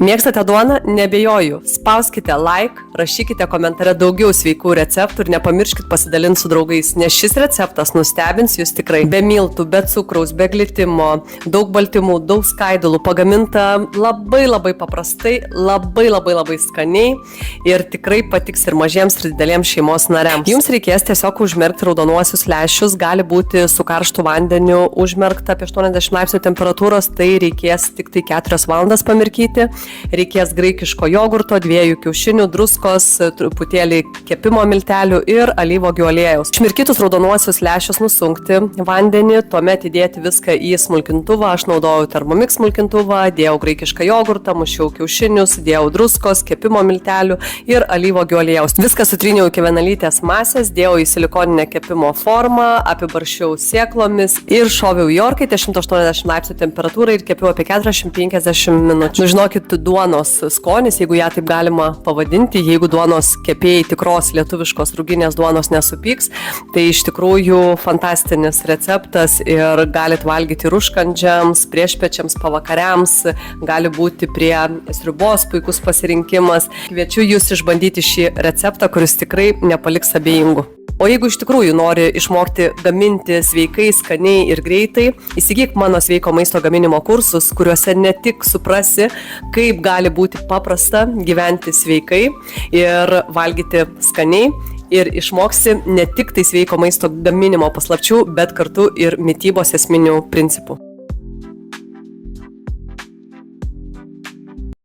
Mėgstate duoną? Nebejoju. Spauskite like, rašykite komentare daugiau sveikų receptų ir nepamirškit pasidalinti su draugais, nes šis receptas nustebins jūs tikrai. Be miltų, be cukraus, be glitimo, daug baltymų, daug skaidulų, pagaminta labai paprastai, labai skaniai ir tikrai patiks ir mažiems ir dideliems šeimos nariams. Jums reikės tiesiog užmerkti raudonuosius lęšius, gali būti su karštu vandeniu užmerkta apie 80 laipsnių temperatūros, tai reikės tik tai 4 valandas pamirkyti. Reikės graikiško jogurto, 2 kiaušinių, druskos, truputėlį kepimo miltelių ir alyvuogių aliejaus. Išmirkytus raudonuosius lęšius nusunkti vandenį, tuomet įdėti viską į smulkintuvą. Aš naudojau Thermomix smulkintuvą, dėjau graikišką jogurtą, mušiau kiaušinius, dėjau druskos, kepimo miltelių ir alyvuogių aliejaus. Viską sutryniau iki vienalytės masės, dėjau į silikoninę kepimo formą, apibaršiau sėklomis ir šoviau į orkaitę 180 laipsnių temperatūrą ir kepiau apie 40-50 minučių. Žinokit, duonos skonis, jeigu ją taip galima pavadinti, jeigu duonos kepėjai tikros lietuviškos ruginės duonos nesupyks, tai iš tikrųjų fantastinis receptas ir galit valgyti ir užkandžiams, priešpiečiams, pavakariams, gali būti prie sriubos puikus pasirinkimas. Kviečiu jūs išbandyti šį receptą, kuris tikrai nepaliks abejingų. O jeigu iš tikrųjų nori išmokti gaminti sveikai, skaniai ir greitai, įsigyk mano sveiko maisto gaminimo kursus, kuriuose ne tik suprasi, kaip gali būti paprasta gyventi sveikai ir valgyti skaniai, ir išmoksi ne tik tai sveiko maisto gaminimo paslapčių, bet kartu ir mitybos esminių principų.